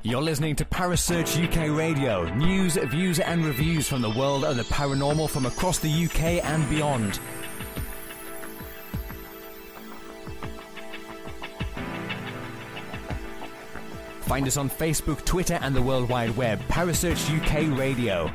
You're listening to Parasearch UK Radio. News, views and reviews from the world of the paranormal from across the UK and beyond. Find us on Facebook, Twitter and the World Wide Web. Parasearch UK Radio.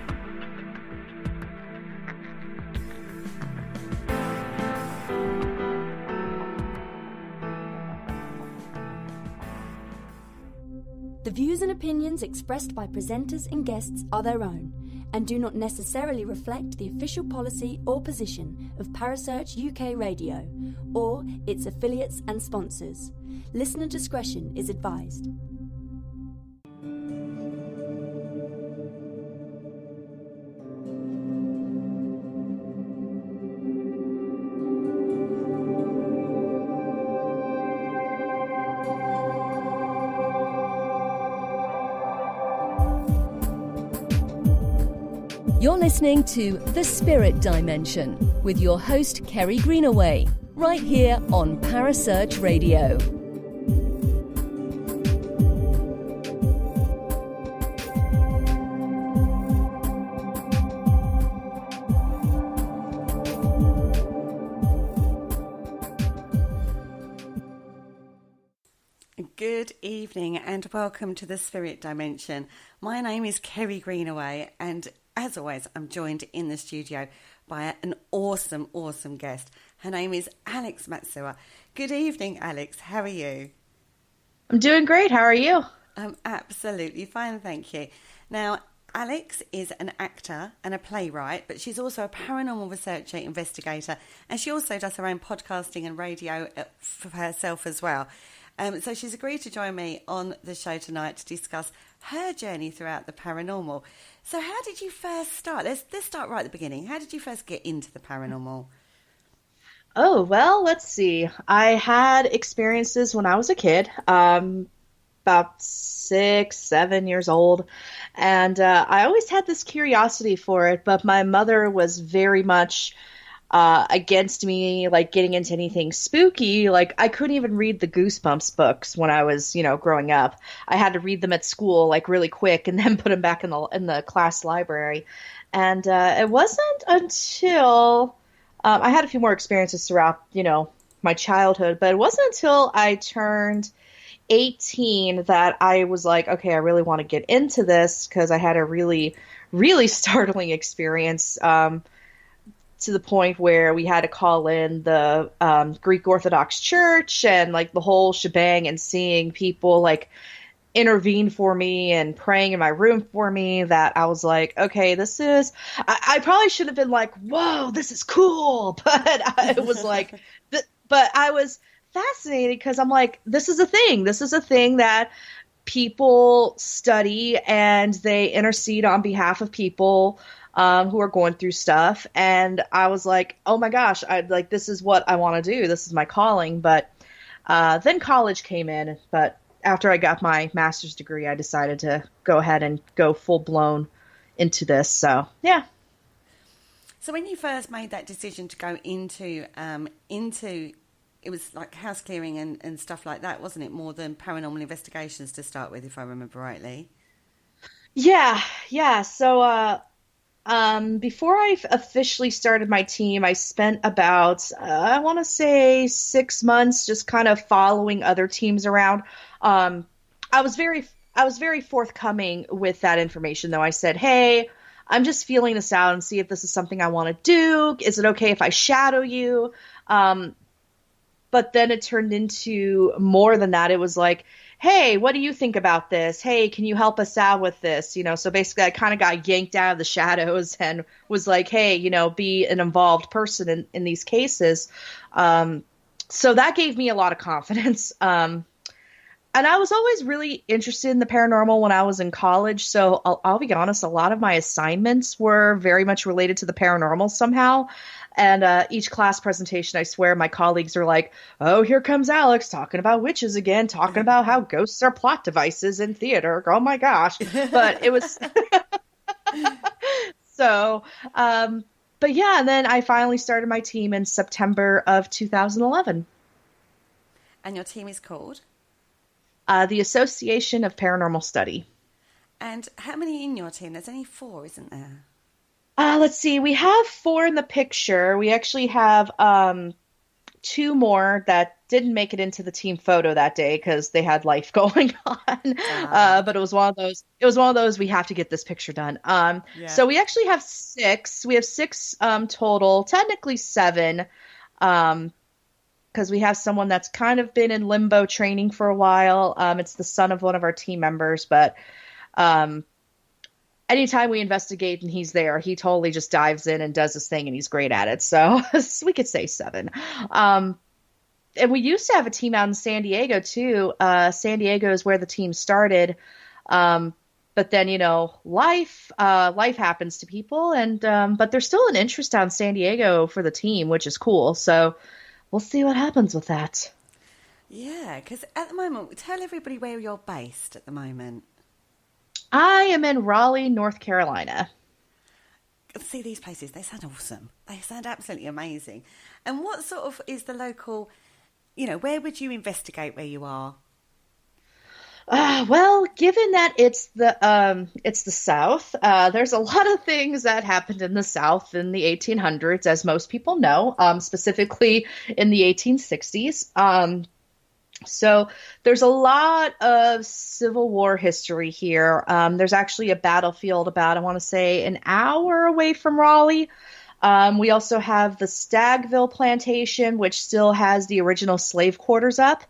The views and opinions expressed by presenters and guests are their own and do not necessarily reflect the official policy or position of Parasearch UK Radio or its affiliates and sponsors. Listener discretion is advised. You're listening to The Spirit Dimension with your host, Kerry Greenaway, right here on Parasearch Radio. Good evening and welcome to The Spirit Dimension. My name is Kerry Greenaway and as always, I'm joined in the studio by an awesome guest. Her name is Alex Matsuo. Good evening, Alex. How are you? I'm doing great. How are you? I'm absolutely fine, thank you. Now, Alex is an actor and a playwright, but she's also a paranormal researcher, investigator, and she also does her own podcasting and radio for herself as well. So she's agreed to join me on the show tonight to discuss her journey throughout the paranormal. So how did you first start? Let's start right at the beginning. How did you first get into the paranormal? Oh, well, let's see. I had experiences when I was a kid, about 6, 7 years old, and I always had this curiosity for it, but my mother was very much against me, like, getting into anything spooky. Like, I couldn't even read the Goosebumps books when I was, growing up. I had to read them at school, like, really quick and then put them back in the class library. And it wasn't until I had a few more experiences throughout, my childhood, but it wasn't until I turned 18 that I was like, okay, I really want to get into this, because I had a really, really startling experience, to the point where we had to call in the Greek Orthodox Church and like the whole shebang, and seeing people like intervene for me and praying in my room for me, that I was like, okay, this is, I probably should have been like, whoa, this is cool. But I was like, but I was fascinated because I'm like, this is a thing. This is a thing that people study, and they intercede on behalf of people who are going through stuff. And I was like, oh my gosh, this is what I want to do. This is my calling. But then college came in. But after I got my master's degree, I decided to go ahead and go full blown into this. So, yeah. So when you first made that decision to go into it was like house clearing and stuff like that, wasn't it? More than paranormal investigations to start with, if I remember rightly. Yeah. So, before I officially started my team, I spent about, I want to say 6 months just kind of following other teams around. I was very forthcoming with that information, though. I said, hey, I'm just feeling this out and see if this is something I want to do. Is it okay if I shadow you? But then it turned into more than that. It was like, hey, what do you think about this? Hey, can you help us out with this? So basically I kind of got yanked out of the shadows and was like, hey, be an involved person in these cases. So that gave me a lot of confidence. And I was always really interested in the paranormal when I was in college. So I'll be honest, a lot of my assignments were very much related to the paranormal somehow. And each class presentation, I swear, my colleagues are like, oh, here comes Alex talking about witches again, talking about how ghosts are plot devices in theater. Oh, my gosh. But it was so, but yeah, and then I finally started my team in September of 2011. And your team is called? the Association of Paranormal Study. And how many in your team? There's only 4, isn't there? Let's see. We have 4 in the picture. We actually have 2 more that didn't make it into the team photo that day because they had life going on. But it was one of those. It was one of those. We have to get this picture done. So we actually have 6. We have 6 total. Technically 7, because we have someone that's kind of been in limbo training for a while. It's the son of one of our team members, but anytime we investigate and he's there, he totally just dives in and does his thing, and he's great at it. So we could say 7. And we used to have a team out in San Diego too. San Diego is where the team started. But then, life happens to people, and but there's still an interest out in San Diego for the team, which is cool. So we'll see what happens with that. Yeah, because at the moment, tell everybody where you're based at the moment. I am in Raleigh, North Carolina. See, these places, they sound awesome. They sound absolutely amazing. And what sort of is the local, where would you investigate where you are? Well, given that it's the South, there's a lot of things that happened in the South in the 1800s, as most people know, specifically in the 1860s. So there's a lot of Civil War history here. There's actually a battlefield about, I want to say, an hour away from Raleigh. We also have the Stagville Plantation, which still has the original slave quarters up.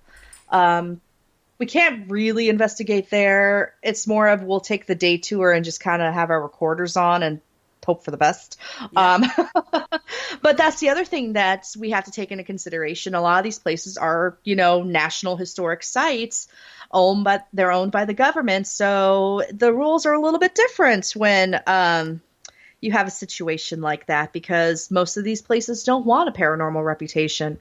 We can't really investigate there. It's more of we'll take the day tour and just kind of have our recorders on and hope for the best. Yeah. But that's the other thing that we have to take into consideration. A lot of these places are, national historic sites they're owned by the government. So the rules are a little bit different when you have a situation like that, because most of these places don't want a paranormal reputation.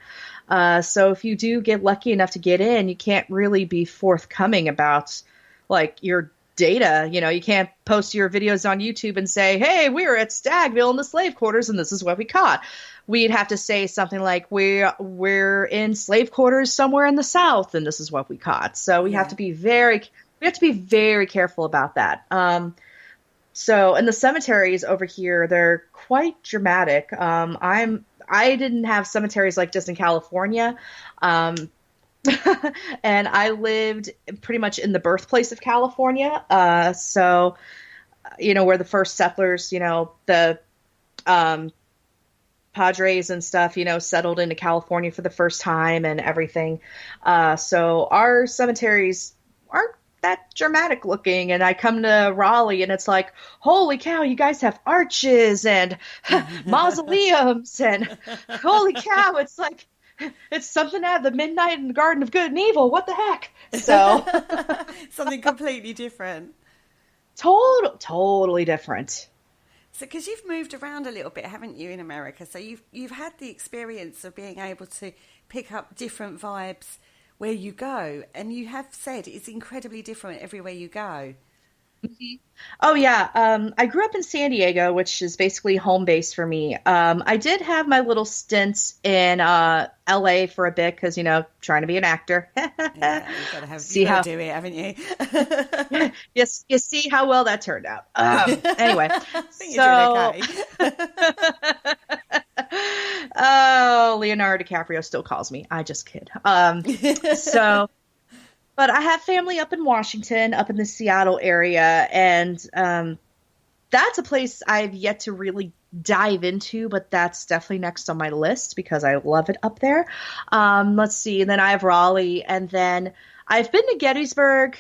So if you do get lucky enough to get in, you can't really be forthcoming about your data. You can't post your videos on YouTube and say, hey, we're at Stagville in the slave quarters and this is what we caught. We'd have to say something like we're in slave quarters somewhere in the South and this is what we caught. So we have to be very careful about that. So in the cemeteries over here, they're quite dramatic. I didn't have cemeteries like this in California. And I lived pretty much in the birthplace of California. So, where the first settlers, the Padres and stuff, settled into California for the first time and everything. So our cemeteries aren't that dramatic looking. And I come to Raleigh and it's like, holy cow, you guys have arches and mausoleums and holy cow, it's like, it's something out of the Midnight in the Garden of Good and Evil. What the heck? So something completely different. Totally different. So, because you've moved around a little bit, haven't you, in America? So you've had the experience of being able to pick up different vibes where you go, and you have said it's incredibly different everywhere you go. Mm-hmm. Oh, yeah. I grew up in San Diego, which is basically home base for me. I did have my little stints in LA for a bit because, trying to be an actor. Yeah, you've got to do it, haven't you? Yes, you see how well that turned out. Anyway. I think you're doing okay. Oh, Leonardo DiCaprio still calls me. I just kid. But I have family up in Washington, up in the Seattle area, and that's a place I've yet to really dive into, but that's definitely next on my list because I love it up there. Let's see. And then I have Raleigh, and then I've been to Gettysburg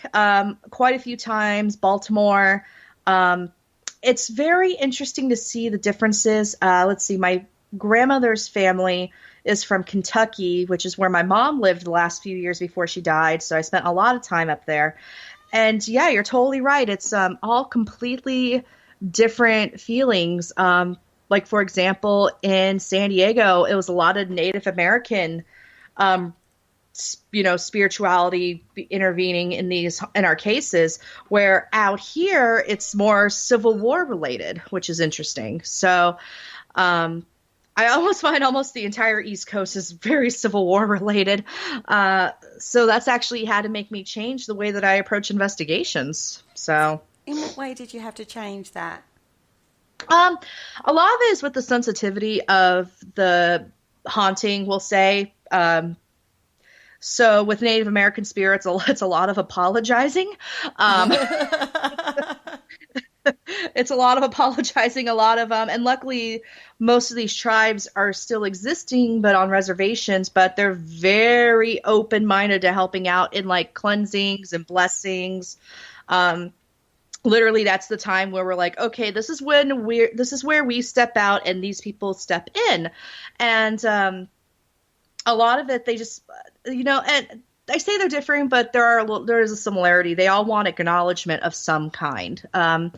quite a few times, Baltimore. It's very interesting to see the differences. Let's see. My grandmother's family is from Kentucky, which is where my mom lived the last few years before she died. So I spent a lot of time up there. And yeah, you're totally right. It's all completely different feelings. Like, for example, in San Diego, it was a lot of Native American, spirituality intervening in our cases, where out here it's more Civil War related, which is interesting. So, I almost find almost the entire East Coast is very Civil War related. So that's actually had to make me change the way that I approach investigations. So, in what way did you have to change that? A lot of it is with the sensitivity of the haunting, we'll say. So with Native American spirits, it's a lot of apologizing. It's a lot of apologizing, and luckily most of these tribes are still existing, but on reservations, but they're very open-minded to helping out in like cleansings and blessings. Literally that's the time where we're like, okay, this is where we step out and these people step in. And, a lot of it, they just, and I say they're different, but there is a similarity. They all want acknowledgement of some kind. And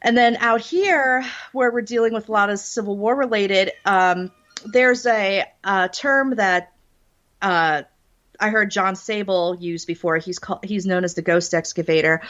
then out here, where we're dealing with a lot of Civil War related, there's a term that I heard John Sable use before. He's known as the ghost excavator.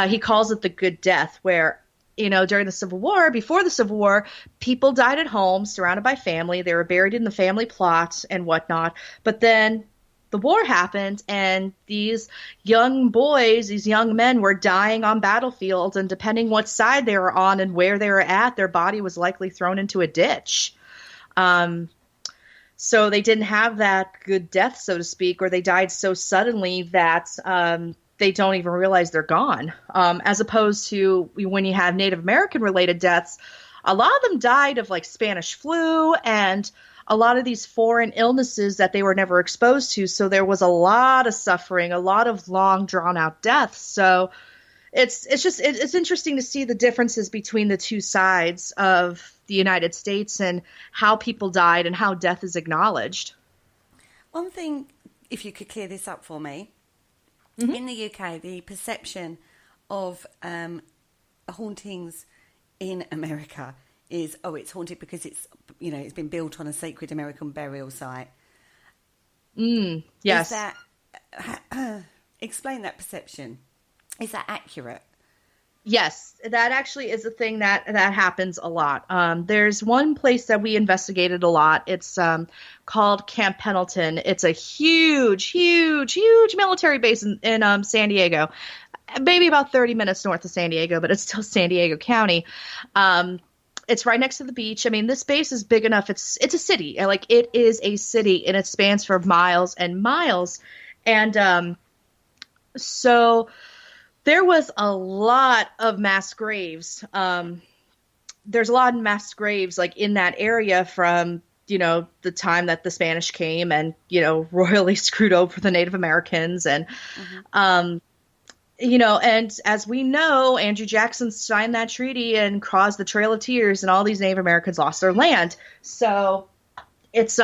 He calls it the good death, where during the Civil War, before the Civil War, people died at home, surrounded by family. They were buried in the family plot and whatnot. But then the war happened, and these young boys, these young men were dying on battlefields, and depending what side they were on and where they were at, their body was likely thrown into a ditch. So they didn't have that good death, so to speak, or they died so suddenly that they don't even realize they're gone. As opposed to when you have Native American related deaths, a lot of them died of like Spanish flu and a lot of these foreign illnesses that they were never exposed to. So there was a lot of suffering, a lot of long drawn out deaths. So it's interesting to see the differences between the two sides of the United States and how people died and how death is acknowledged. One thing, if you could clear this up for me, in the UK, the perception of hauntings in America is, it's haunted because it's been built on a sacred American burial site. Yes. Is that, explain that perception. Is that accurate? Yes, that actually is a thing that happens a lot. There's one place that we investigated a lot. It's called Camp Pendleton. It's a huge military base in San Diego, maybe about 30 minutes north of San Diego, but it's still San Diego County. It's right next to the beach. I mean, this base is big enough. It's a city. Like, it is a city, and it spans for miles and miles. And so there was a lot of mass graves. There's a lot of mass graves like in that area from, the time that the Spanish came and, royally screwed over the Native Americans. And, and as we know, Andrew Jackson signed that treaty and caused the Trail of Tears, and all these Native Americans lost their land. So it's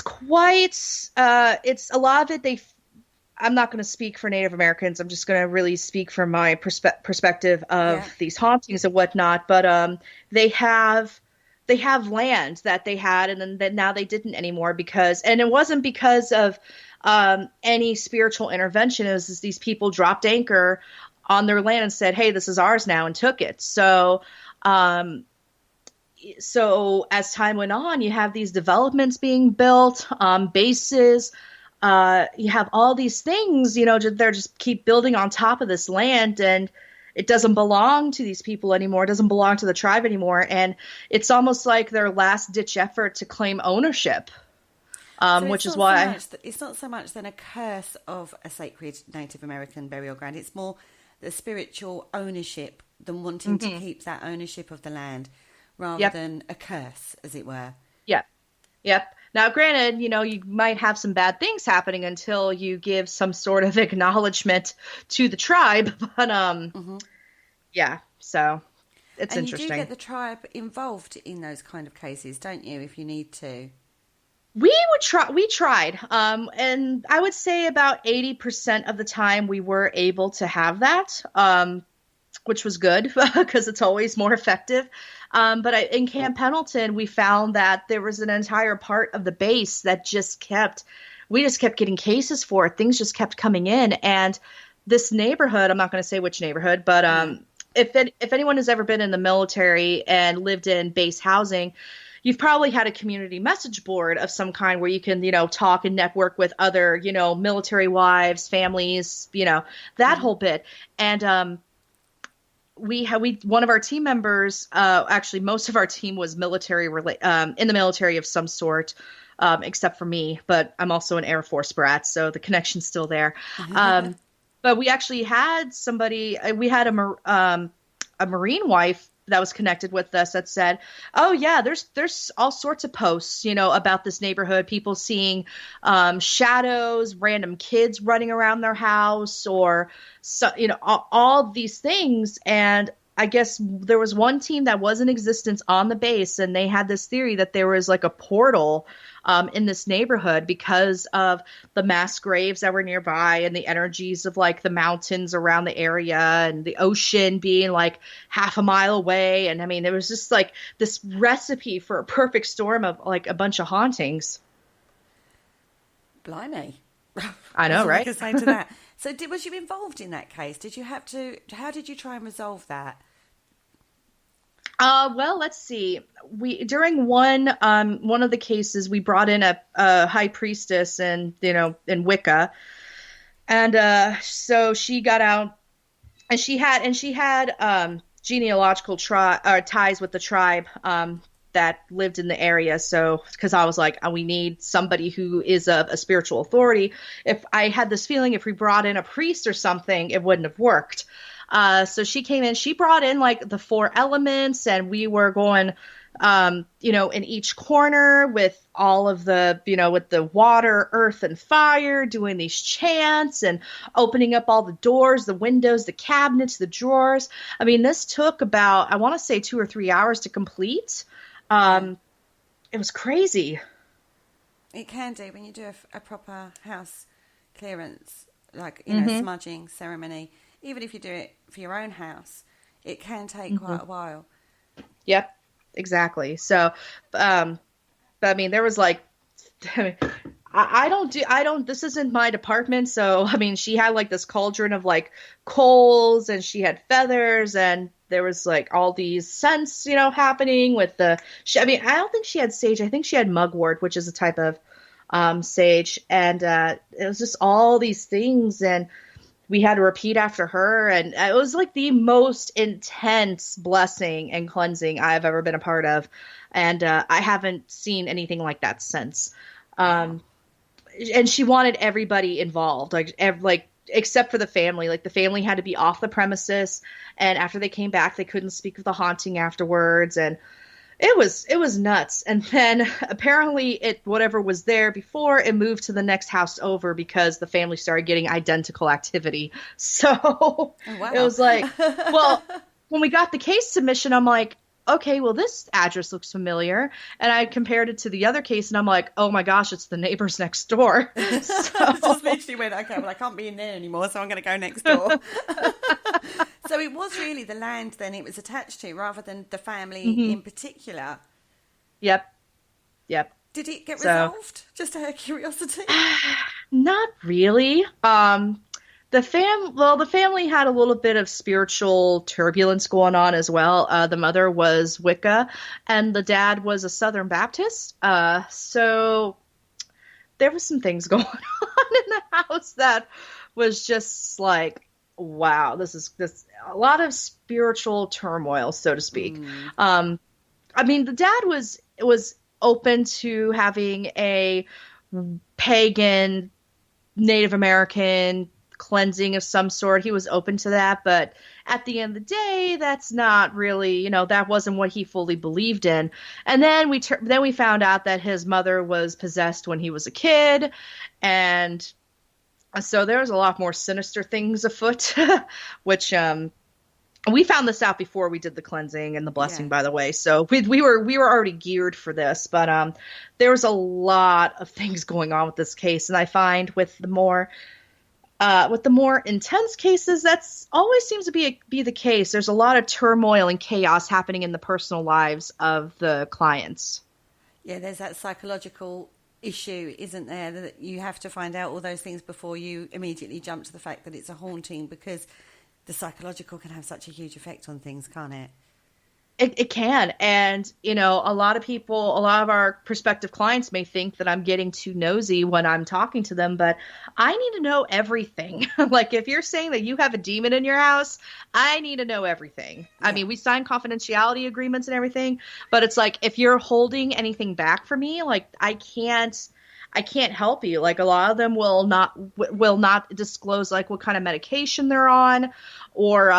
quite, it's a lot of it. I'm not going to speak for Native Americans. I'm just going to really speak from my perspective of these hauntings and whatnot. But they have land that they had, and then now they didn't anymore and it wasn't because of any spiritual intervention. It was just these people dropped anchor on their land and said, "Hey, this is ours now," and took it. So as time went on, you have these developments being built, bases. You have all these things, they're just keep building on top of this land, and it doesn't belong to these people anymore. It doesn't belong to the tribe anymore. And it's almost like their last ditch effort to claim ownership, which is why it's not so much than a curse of a sacred Native American burial ground. It's more the spiritual ownership than wanting to keep that ownership of the land rather than a curse, as it were. Yep. Now, granted, you might have some bad things happening until you give some sort of acknowledgement to the tribe. But, so it's interesting. You do get the tribe involved in those kind of cases, don't you, if you need to? We tried. And I would say about 80% of the time we were able to have that, which was good because it's always more effective. But in Camp Pendleton, we found that there was an entire part of the base that we just kept getting cases for it. Things just kept coming in. And this neighborhood, I'm not going to say which neighborhood, but if anyone has ever been in the military and lived in base housing, you've probably had a community message board of some kind where you can, talk and network with other, military wives, families, that whole bit. And one of our team members, actually most of our team was in the military of some sort, except for me, but I'm also an Air Force brat, so the connection's still there. But we actually had we had a Marine wife that was connected with us that said, oh yeah, there's all sorts of posts, about this neighborhood, people seeing shadows, random kids running around their house, or all these things. And I guess there was one team that was in existence on the base, and they had this theory that there was like a portal in this neighborhood because of the mass graves that were nearby and the energies of like the mountains around the area and the ocean being like half a mile away. And I mean, there was just like this recipe for a perfect storm of like a bunch of hauntings. Blimey. I know, right? I say to that. So was you involved in that case? How did you try and resolve that? Well, let's see. During one of the cases, we brought in a high priestess in Wicca, and so she got out, and she had genealogical ties with the tribe that lived in the area. So, because I was like, we need somebody who is a spiritual authority. If I had this feeling, if we brought in a priest or something, it wouldn't have worked. So she came in, she brought in like the 4 elements, and we were going, in each corner with all of the, with the water, earth, and fire, doing these chants and opening up all the doors, the windows, the cabinets, the drawers. I mean, this took about, I want to say 2 or 3 hours to complete. It was crazy. It can do when you do a proper house clearance, like, smudging ceremony. Even if you do it for your own house, it can take quite a while. Yep, exactly. So, but I mean, there was like, this isn't my department. So, I mean, she had like this cauldron of like coals, and she had feathers, and there was like all these scents, happening with I don't think she had sage. I think she had mugwort, which is a type of sage. And it was just all these things, and we had to repeat after her, and it was like the most intense blessing and cleansing I've ever been a part of, and I haven't seen anything like that since. And she wanted everybody involved, like except for the family. Like the family had to be off the premises, and after they came back, they couldn't speak of the haunting afterwards, and it was nuts. And then apparently whatever was there before, it moved to the next house over because the family started getting identical activity. So wow. It was like, well, when we got the case submission, I'm like, okay, well, this address looks familiar. And I compared it to the other case, and I'm like, oh my gosh, it's the neighbors next door. So just literally went, okay, well, I can't be in there anymore, so I'm going to go next door. So it was really the land then it was attached to, rather than the family in particular. Yep. Did it get resolved? Just out of curiosity? Not really. The family had a little bit of spiritual turbulence going on as well. The mother was Wicca, and the dad was a Southern Baptist. So there was some things going on in the house that was just like, wow, this a lot of spiritual turmoil, so to speak. I mean, the dad was open to having a pagan Native American cleansing of some sort. He was open to that, but at the end of the day, that's not really, that wasn't what he fully believed in. And then we found out that his mother was possessed when he was a kid, and so there was a lot more sinister things afoot, which we found this out before we did the cleansing and the blessing, by the way. So we were already geared for this, but there was a lot of things going on with this case, and I find with the more intense cases, that's always seems to be the case. There's a lot of turmoil and chaos happening in the personal lives of the clients. Yeah, there's that psychological issue, isn't there, that you have to find out all those things before you immediately jump to the fact that it's a haunting, because the psychological can have such a huge effect on things, can't it? It can. And, you know, a lot of our prospective clients may think that I'm getting too nosy when I'm talking to them, but I need to know everything. Like, if you're saying that you have a demon in your house, I need to know everything. Yeah. I mean, we sign confidentiality agreements and everything, but it's like, if you're holding anything back from me, like, I can't help you. Like, a lot of them will not disclose like what kind of medication they're on, or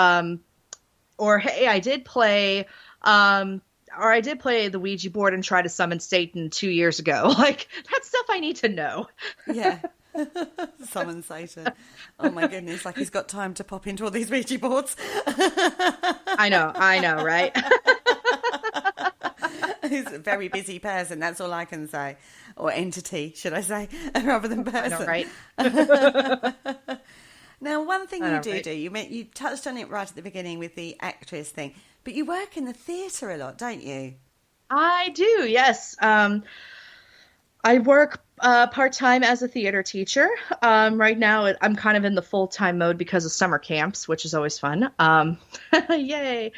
hey, I did play the Ouija board and try to summon Satan 2 years ago. Like, that's stuff I need to know. Yeah. Summon Satan. Oh my goodness, like he's got time to pop into all these Ouija boards. I know, right? He's a very busy person, that's all I can say. Or entity, should I say, rather than person. I know, right? Now, one thing do, you touched on it right at the beginning with the actress thing, but you work in the theatre a lot, don't you? I do, yes. I work part-time as a theater teacher. Right now, I'm kind of in the full-time mode because of summer camps, which is always fun. Yay!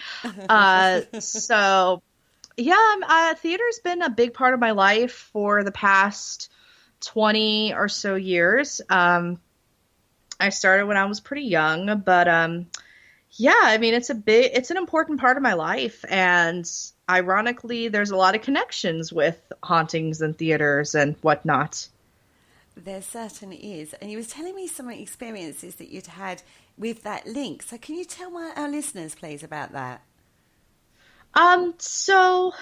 So, yeah, theater's been a big part of my life for the past 20 or so years. I started when I was pretty young, but yeah, I mean, it's an important part of my life, and ironically, there's a lot of connections with hauntings and theaters and whatnot. There certainly is, and you was telling me some experiences that you'd had with that link. So, can you tell our listeners, please, about that? So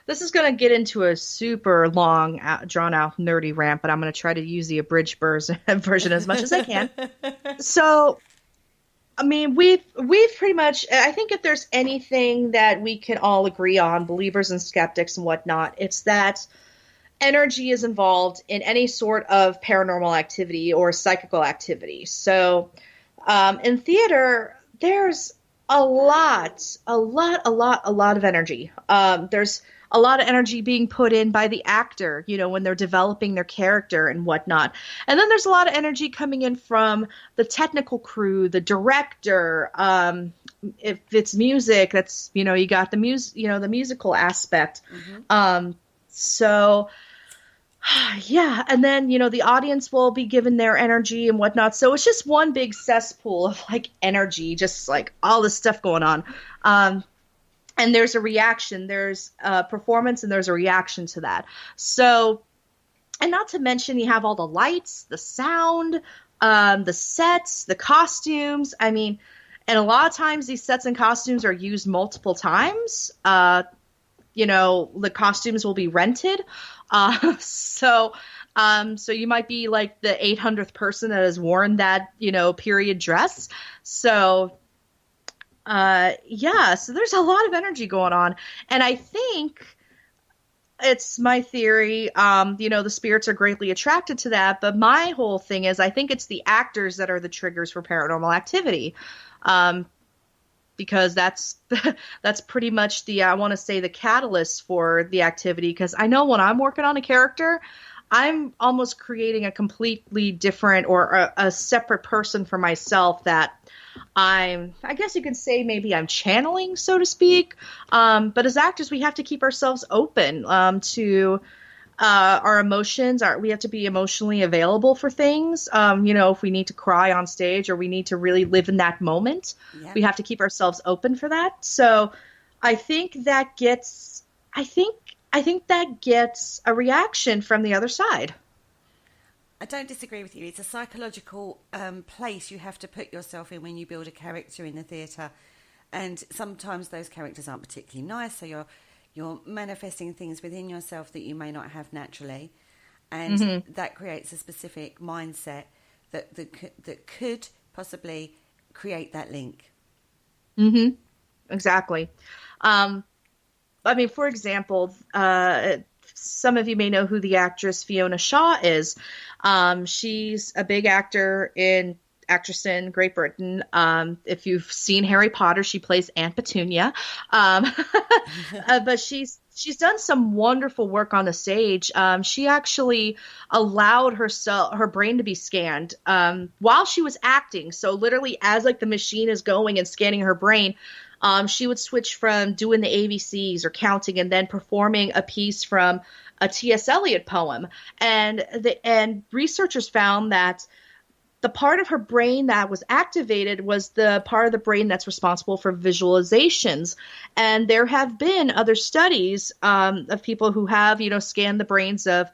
this is going to get into a super long, drawn out, nerdy rant, but I'm going to try to use the abridged version as much as I can. So, I mean, we've pretty much, I think if there's anything that we can all agree on, believers and skeptics and whatnot, it's that energy is involved in any sort of paranormal activity or psychical activity. So, in theater, there's a lot of energy. There's a lot of energy being put in by the actor, you know, when they're developing their character and whatnot. And then there's a lot of energy coming in from the technical crew, the director. If it's music, that's, you know, you got the the musical aspect. Mm-hmm. So yeah, and then, you know, the audience will be given their energy and whatnot. So it's just one big cesspool of like energy, just like all this stuff going on. And there's a reaction, there's a performance, and there's a reaction to that. So, and not to mention you have all the lights, the sound, the sets, the costumes. I mean, and a lot of times these sets and costumes are used multiple times. You know, the costumes will be rented. So you might be like the 800th person that has worn that, you know, period dress. So, yeah, so there's a lot of energy going on. And I think it's my theory, you know, the spirits are greatly attracted to that. But my whole thing is, I think it's the actors that are the triggers for paranormal activity. Because that's pretty much I want to say the catalyst for the activity. Because I know when I'm working on a character, I'm almost creating a completely different or a separate person for myself that I guess you could say maybe I'm channeling, so to speak. But as actors, we have to keep ourselves open to our emotions. We have to be emotionally available for things. You know, if we need to cry on stage or we need to really live in that moment, we have to keep ourselves open for that. So I think that gets a reaction from the other side. I don't disagree with you. It's a psychological place you have to put yourself in when you build a character in the theatre. And sometimes those characters aren't particularly nice, so you're manifesting things within yourself that you may not have naturally. And that creates a specific mindset that could possibly create that link. Mm-hmm. Exactly. I mean, for example, some of you may know who the actress Fiona Shaw is. She's a big actor in actress in Great Britain. If you've seen Harry Potter, she plays Aunt Petunia. But she's done some wonderful work on the stage. She actually allowed her brain to be scanned while she was acting. So literally as like the machine is going and scanning her brain, she would switch from doing the ABCs or counting and then performing a piece from a T.S. Eliot poem. And researchers found that the part of her brain that was activated was the part of the brain that's responsible for visualizations. And there have been other studies of people who have, scanned the brains of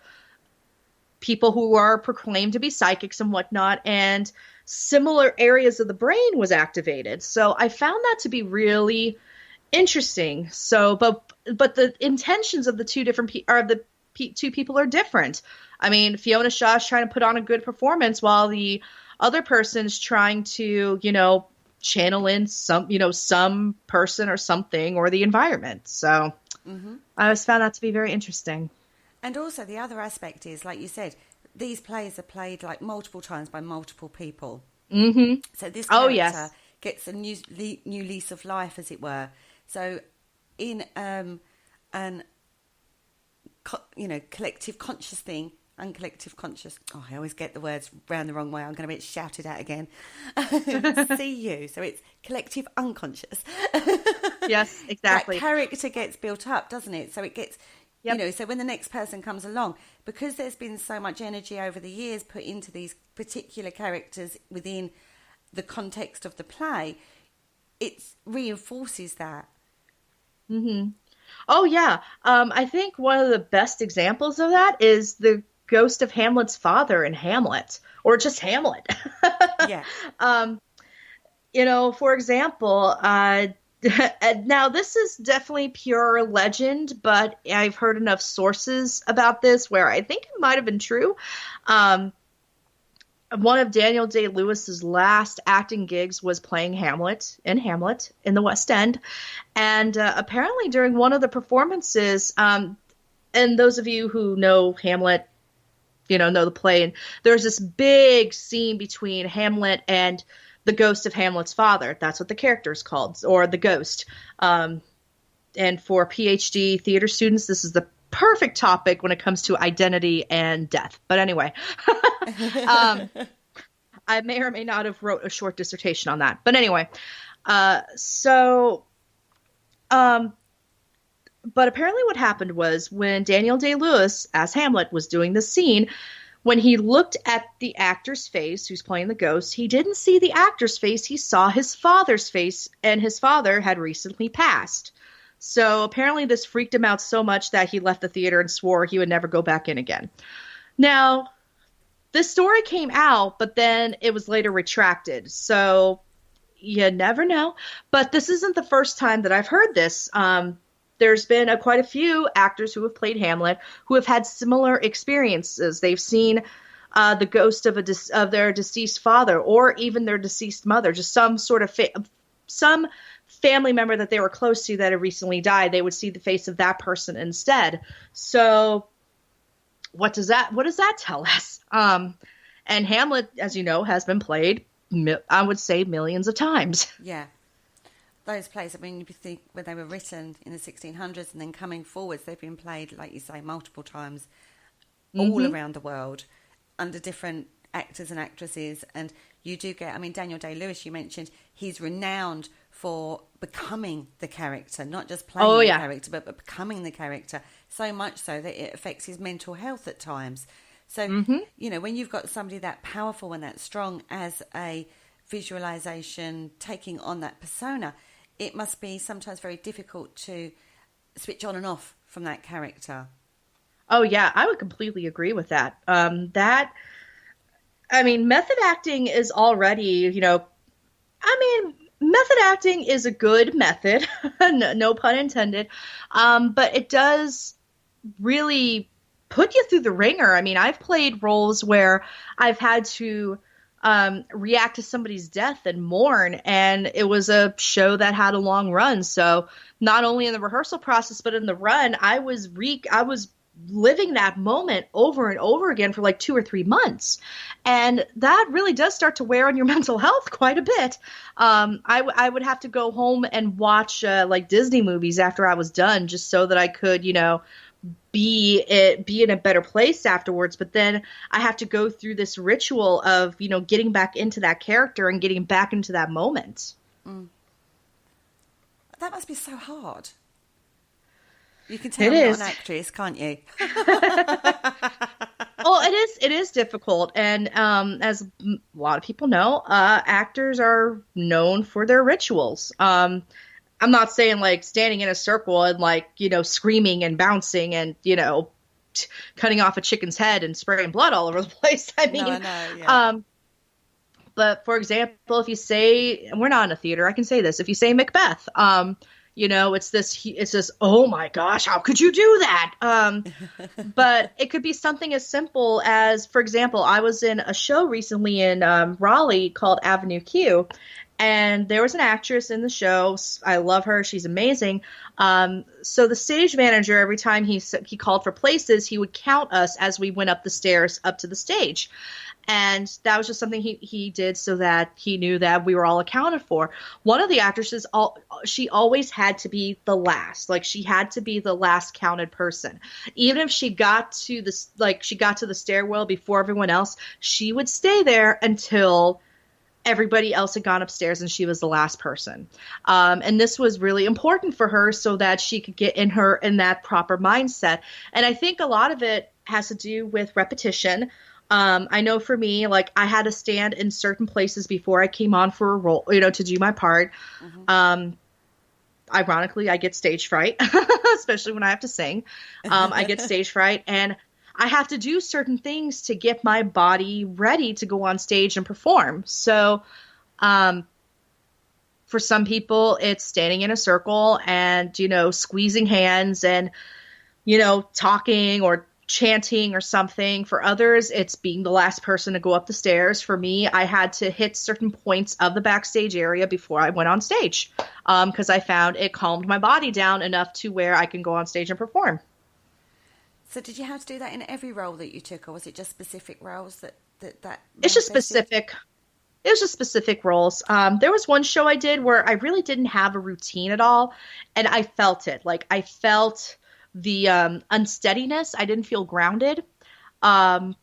people who are proclaimed to be psychics and whatnot, and similar areas of the brain was activated. So I found that to be really interesting. So, but the intentions of the two people are different. I mean, Fiona Shaw's trying to put on a good performance while the other person's trying to, channel in some person or something or the environment. So I always found that to be very interesting. And also the other aspect is, like you said, these plays are played like multiple times by multiple people. Mm-hmm. So this character gets a new lease of life, as it were. So in collective conscious thing, uncollective conscious. Oh, I always get the words round the wrong way. I'm going to be shouted at again. CU. So it's collective unconscious. Yes, exactly. That character gets built up, doesn't it? So it gets, so when the next person comes along, because there's been so much energy over the years put into these particular characters within the context of the play, it reinforces that. Mm-hmm. Oh, yeah. I think one of the best examples of that is the ghost of Hamlet's father in Hamlet, or just Hamlet. Yeah. For example, now this is definitely pure legend, but I've heard enough sources about this where I think it might have been true. One of Daniel Day-Lewis's last acting gigs was playing Hamlet in the West End. And apparently during one of the performances, and those of you who know Hamlet, know the play, and there's this big scene between Hamlet and the ghost of Hamlet's father. That's what the character is called, or the ghost. And for PhD theater students, this is the perfect topic when it comes to identity and death. But anyway, I may or may not have wrote a short dissertation on that. But anyway, but apparently what happened was when Daniel Day-Lewis, as Hamlet, was doing the scene, when he looked at the actor's face, who's playing the ghost, he didn't see the actor's face. He saw his father's face, and his father had recently passed. So apparently this freaked him out so much that he left the theater and swore he would never go back in again. Now, this story came out, but then it was later retracted. So you never know. But this isn't the first time that I've heard this. There's been quite a few actors who have played Hamlet who have had similar experiences. They've seen the ghost of their deceased father, or even their deceased mother, just some sort of some family member that they were close to that had recently died. They would see the face of that person instead. So what does that tell us? And Hamlet, as you know, has been played, I would say, millions of times. Yeah. Those plays, I mean, you think when they were written in the 1600s and then coming forwards, they've been played, like you say, multiple times all around the world under different actors and actresses. And you do get, I mean, Daniel Day-Lewis, you mentioned, he's renowned for becoming the character, not just playing the character, but becoming the character, so much so that it affects his mental health at times. So, when you've got somebody that powerful and that strong as a visualization, taking on that persona, it must be sometimes very difficult to switch on and off from that character. Oh, yeah, I would completely agree with that. Method acting is already, method acting is a good method, no pun intended, but it does really put you through the ringer. I mean, I've played roles where I've had to react to somebody's death and mourn, and it was a show that had a long run. So not only in the rehearsal process, but in the run, I was living that moment over and over again for like 2 or 3 months. And that really does start to wear on your mental health quite a bit. I would have to go home and watch like Disney movies after I was done, just so that I could, be in a better place afterwards. But then I have to go through this ritual of, getting back into that character and getting back into that moment. Mm. That must be so hard. You can tell I'm not an actress, can't you? Well, it is difficult. And as a lot of people know, actors are known for their rituals. I'm not saying like standing in a circle and like, screaming and bouncing and, cutting off a chicken's head and spraying blood all over the place. I mean, no, yeah. But for example, if you say, and we're not in a theater, I can say this, if you say Macbeth, it's this, oh my gosh, how could you do that? But it could be something as simple as, for example, I was in a show recently in Raleigh called Avenue Q, and there was an actress in the show. I love her. She's amazing. So the stage manager, every time he called for places, he would count us as we went up the stairs up to the stage. And that was just something he did so that he knew that we were all accounted for. One of the actresses, she always had to be the last. Like, she had to be the last counted person. Even if she got to the stairwell before everyone else, she would stay there until everybody else had gone upstairs and she was the last person. And this was really important for her so that she could get in that proper mindset. And I think a lot of it has to do with repetition. I know for me, like, I had to stand in certain places before I came on for a role, to do my part. Mm-hmm. Ironically, I get stage fright, especially when I have to sing. I get stage fright, and I have to do certain things to get my body ready to go on stage and perform. So, for some people, it's standing in a circle and, squeezing hands and, talking or chanting or something. For others, it's being the last person to go up the stairs. For me, I had to hit certain points of the backstage area before I went on stage, because I found it calmed my body down enough to where I can go on stage and perform. So did you have to do that in every role that you took, or was it just specific roles that It's just specific. It was just specific roles. There was one show I did where I really didn't have a routine at all, and I felt it. Like, I felt the unsteadiness. I didn't feel grounded. I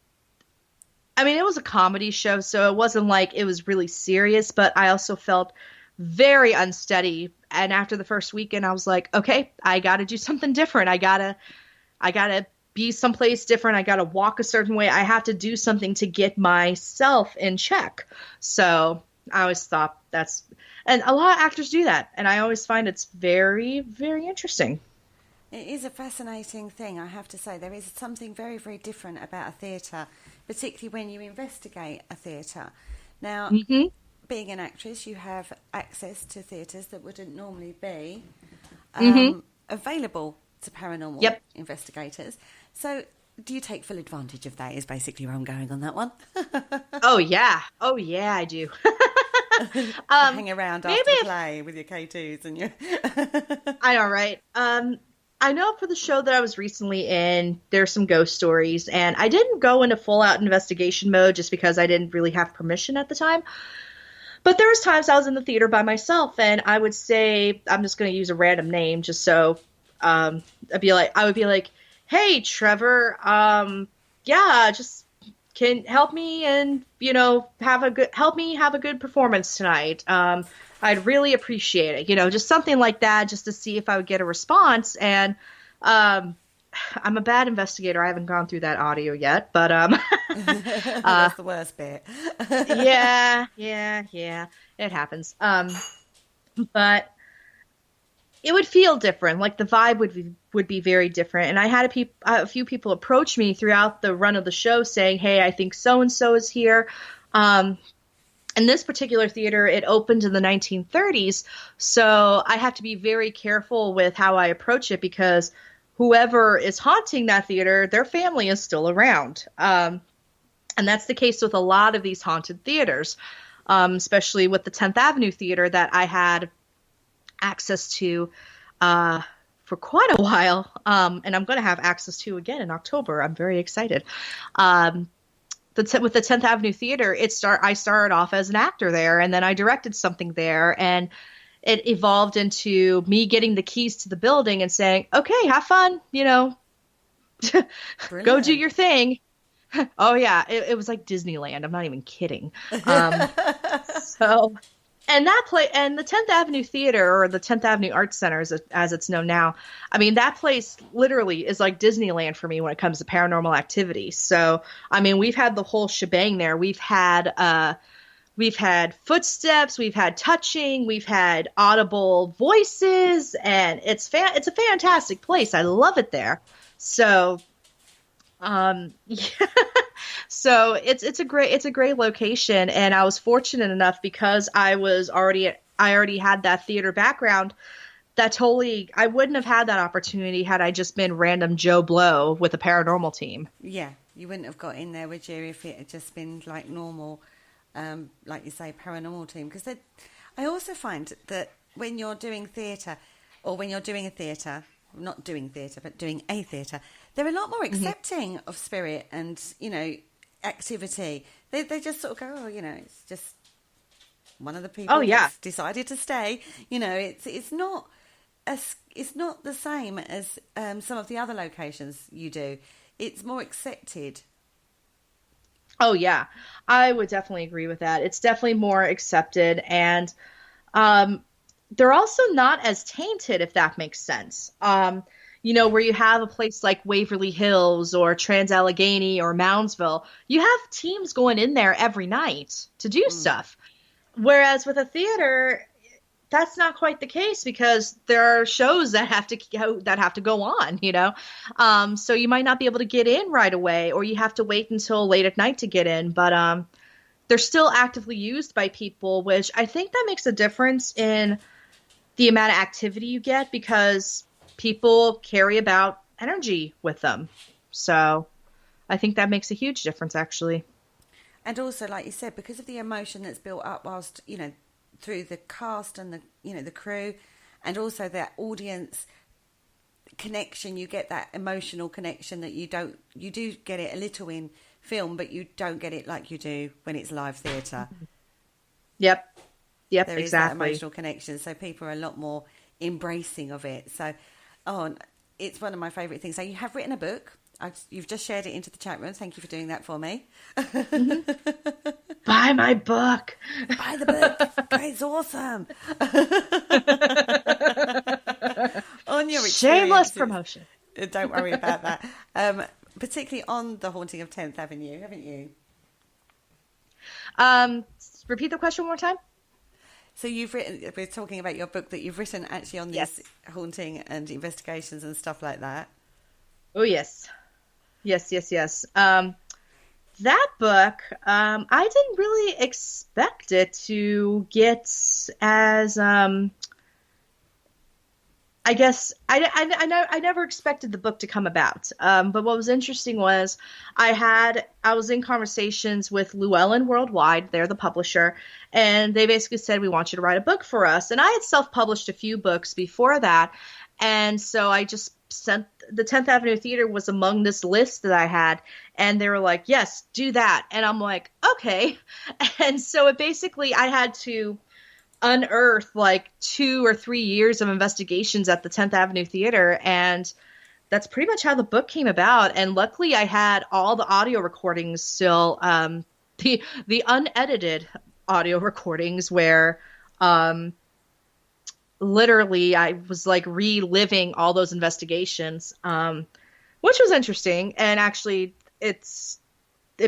mean, it was a comedy show, so it wasn't like it was really serious, but I also felt very unsteady. And after the first weekend, I was like, okay, I got to do something different. I gotta be someplace different. I got to walk a certain way. I have to do something to get myself in check. So I always thought and a lot of actors do that. And I always find it's very, very interesting. It is a fascinating thing, I have to say. There is something very, very different about a theatre, particularly when you investigate a theatre. Now, being an actress, you have access to theatres that wouldn't normally be available to paranormal investigators. So do you take full advantage of that, is basically where I'm going on that one? Oh, yeah, I do. Hang around after the play with your K2s and your... I know, right? I know for the show that I was recently in, there's some ghost stories, and I didn't go into full-out investigation mode just because I didn't really have permission at the time. But there was times I was in the theater by myself, and I would say, I'm just going to use a random name just so I would be like, hey, Trevor, just can help me and, help me have a good performance tonight. I'd really appreciate it, just something like that, just to see if I would get a response. And I'm a bad investigator. I haven't gone through that audio yet, but that's the worst bit. yeah, it happens. But it would feel different. Like, the vibe would be very different. And I had a few people approach me throughout the run of the show saying, hey, I think so-and-so is here. In this particular theater, it opened in the 1930s, so I have to be very careful with how I approach it, because whoever is haunting that theater, their family is still around. And that's the case with a lot of these haunted theaters, especially with the 10th Avenue Theater that I had access to for quite a while, and I'm going to have access to again in October. I'm very excited. With the 10th Avenue Theater, I started off as an actor there, and then I directed something there, and it evolved into me getting the keys to the building and saying, "Okay, have fun, go do your thing." Oh yeah, it was like Disneyland. I'm not even kidding. So, and the 10th Avenue Theater, or the 10th Avenue Arts Center, as it's known now, I mean, that place literally is like Disneyland for me when it comes to paranormal activity. So, I mean, we've had the whole shebang there. We've had footsteps, we've had touching, we've had audible voices, and it's a fantastic place. I love it there. So, yeah. So it's a great location, and I was fortunate enough because I already had that theater background. I wouldn't have had that opportunity had I just been random Joe Blow with a paranormal team. Yeah, you wouldn't have got in there, would you, if it had just been like normal, like you say, paranormal team? Because I also find that when you're doing theatre, or when you're doing a theatre, not doing theatre, but doing a theatre, they're a lot more accepting of spirit and, activity. They just sort of go, oh, it's just one of the people that's decided to stay. It's not the same as some of the other locations you do. It's more accepted. Oh yeah, I would definitely agree with that. It's definitely more accepted, and they're also not as tainted, if that makes sense. Where you have a place like Waverly Hills or Trans-Allegheny or Moundsville, you have teams going in there every night to do stuff. Whereas with a theater, that's not quite the case, because there are shows that have to go on, so you might not be able to get in right away, or you have to wait until late at night to get in. But they're still actively used by people, which I think that makes a difference in the amount of activity you get, because people carry about energy with them. So I think that makes a huge difference, actually. And also, like you said, because of the emotion that's built up whilst, through the cast and the crew, and also that audience connection, you get that emotional connection that you do get it a little in film, but you don't get it like you do when it's live theatre. Yep, there exactly. Is that emotional connection, so people are a lot more embracing of it. So, it's one of my favourite things. So you have written a book. You've just shared it into the chat room. Thank you for doing that for me. Buy my book. Buy the book. It's awesome. On your shameless promotion. Don't worry about that. Particularly on The Haunting of 10th Avenue, haven't you? Repeat the question one more time. So we're talking about your book that you've written actually on this haunting and investigations and stuff like that. Oh, yes. Yes. That book, I didn't really expect it to get as, I guess I never expected the book to come about. But what was interesting was I was in conversations with Llewellyn Worldwide. They're the publisher, and they basically said, we want you to write a book for us. And I had self-published a few books before that. And so I just sent the 10th Avenue Theater was among this list that I had, and they were like, yes, do that. And I'm like, okay. And so it basically, I had to unearth like 2 or 3 years of investigations at the 10th Avenue Theater, and that's pretty much how the book came about. And luckily I had all the audio recordings still, the unedited audio recordings where literally I was like reliving all those investigations, which was interesting. And actually it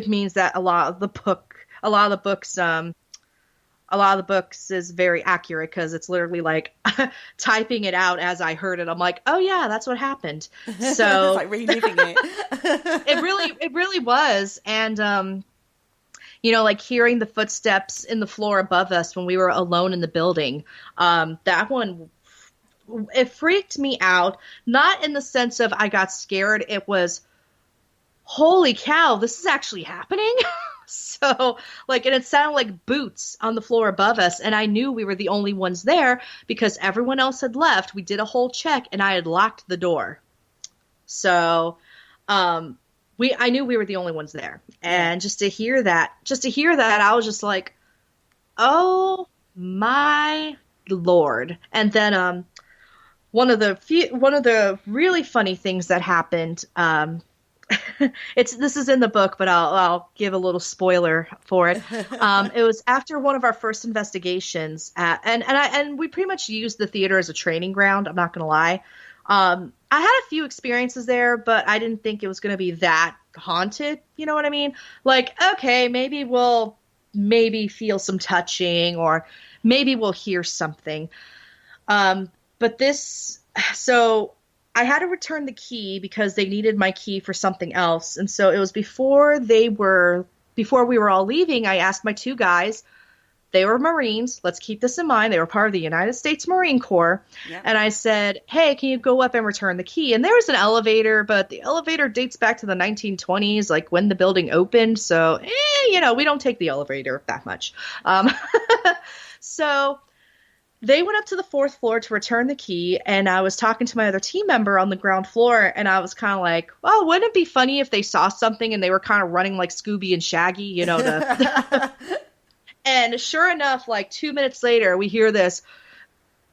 means that a lot of the books is very accurate, because it's literally like typing it out as I heard it. I'm like, oh yeah, that's what happened. So it's like reliving it. it really was. And like hearing the footsteps in the floor above us when we were alone in the building, that one, it freaked me out. Not in the sense of I got scared. It was, holy cow, this is actually happening. So, like, and it sounded like boots on the floor above us. And I knew we were the only ones there because everyone else had left. We did a whole check and I had locked the door. So, I knew we were the only ones there. And just to hear that, I was just like, oh my Lord. And then, one of the really funny things that happened, this is in the book, but I'll give a little spoiler for it. It was after one of our first investigations, and we pretty much used the theater as a training ground. I'm not going to lie. I had a few experiences there, but I didn't think it was going to be that haunted. You know what I mean? Like, okay, maybe we'll feel some touching, or maybe we'll hear something. So I had to return the key because they needed my key for something else. And so it was before we were all leaving, I asked my two guys, they were Marines. Let's keep this in mind. They were part of the United States Marine Corps. Yep. And I said, hey, can you go up and return the key? And there was an elevator, but the elevator dates back to the 1920s, like when the building opened. So, we don't take the elevator that much. So they went up to the 4th floor to return the key, and I was talking to my other team member on the ground floor, and I was kind of like, well, wouldn't it be funny if they saw something and they were kind of running like Scooby and Shaggy, And sure enough, like 2 minutes later, we hear this,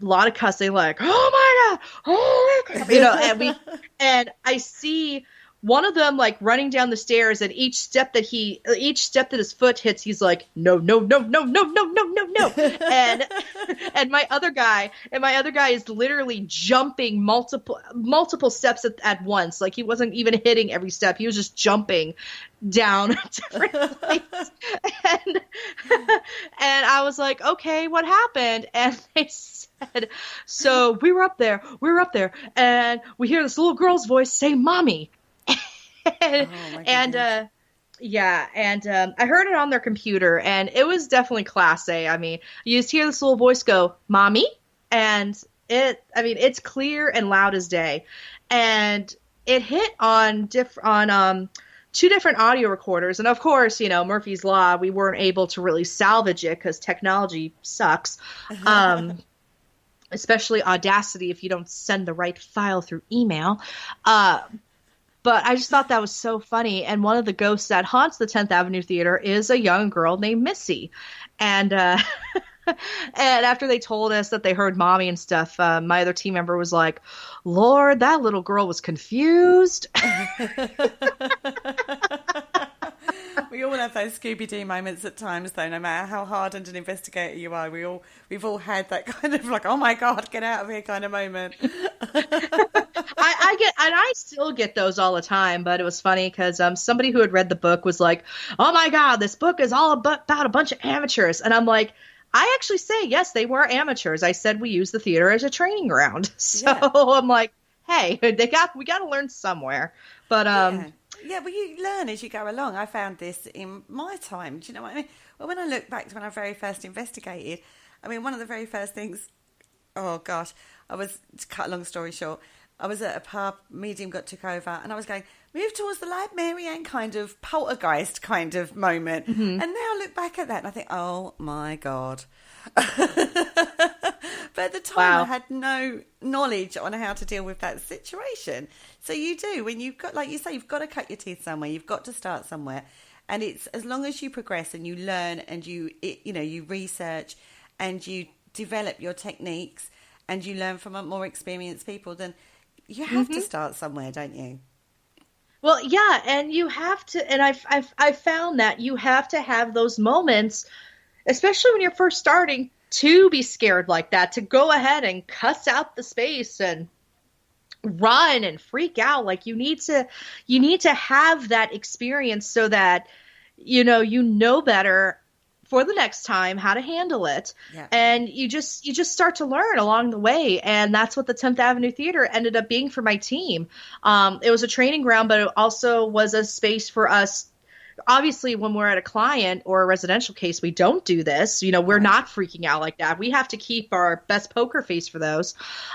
a lot of cussing, like, oh my God, and I see one of them like running down the stairs, and each step that his foot hits, he's like, no, and my other guy is literally jumping multiple steps at once. Like he wasn't even hitting every step; he was just jumping down different places. And I was like, okay, what happened? And they said, so we were up there, and we hear this little girl's voice say, "Mommy." I heard it on their computer, and it was definitely class A. I mean, you just hear this little voice go, "Mommy," and it's clear and loud as day. And it hit on two different audio recorders, and of course, Murphy's Law, we weren't able to really salvage it because technology sucks. Especially Audacity if you don't send the right file through email. But I just thought that was so funny. And one of the ghosts that haunts the 10th Avenue Theater is a young girl named Missy. And and after they told us that they heard Mommy and stuff, my other team member was like, Lord, that little girl was confused. We all have those Scooby-Doo moments at times, though, no matter how hardened an investigator you are. We've all had that kind of like, oh my God, get out of here kind of moment. I still get those all the time, but it was funny because somebody who had read the book was like, oh my God, this book is all about a bunch of amateurs. And I'm like, I actually say, yes, they were amateurs. I said we use the theater as a training ground. So yeah. I'm like, hey, we got to learn somewhere. But Yeah, well, you learn as you go along. I found this in my time. Do you know what I mean? Well, when I look back to when I very first investigated, one of the very first things, oh gosh, to cut a long story short, I was at a pub, medium got took over, and I was going, move towards the light Mary Ann kind of poltergeist kind of moment. Mm-hmm. And now I look back at that and I think, oh my God. But at the time, wow. I had no knowledge on how to deal with that situation. So you do, when you've got, like you say, you've got to cut your teeth somewhere. You've got to start somewhere. And it's as long as you progress and you learn and you research and you develop your techniques and you learn from more experienced people, then you have to start somewhere, don't you? Well, yeah, and you have to, and I've found that you have to have those moments, especially when you're first starting, to be scared like that, to go ahead and cuss out the space and run and freak out. Like you need to have that experience so that you know better for the next time how to handle it. Yeah. And you just start to learn along the way. And that's what the 10th Avenue Theater ended up being for my team. It was a training ground, but it also was a space for us. Obviously, when we're at a client or a residential case, we don't do this. We're not freaking out like that. We have to keep our best poker face for those.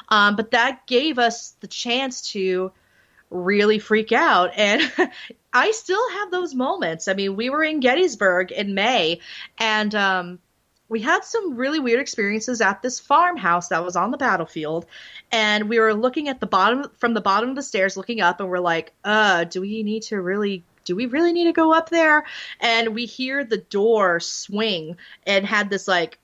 But that gave us the chance to really freak out. And I still have those moments. I mean, we were in Gettysburg in May, and we had some really weird experiences at this farmhouse that was on the battlefield. And we were looking at from the bottom of the stairs, looking up, and we're like, do we really need to go up there? And we hear the door swing and had this like,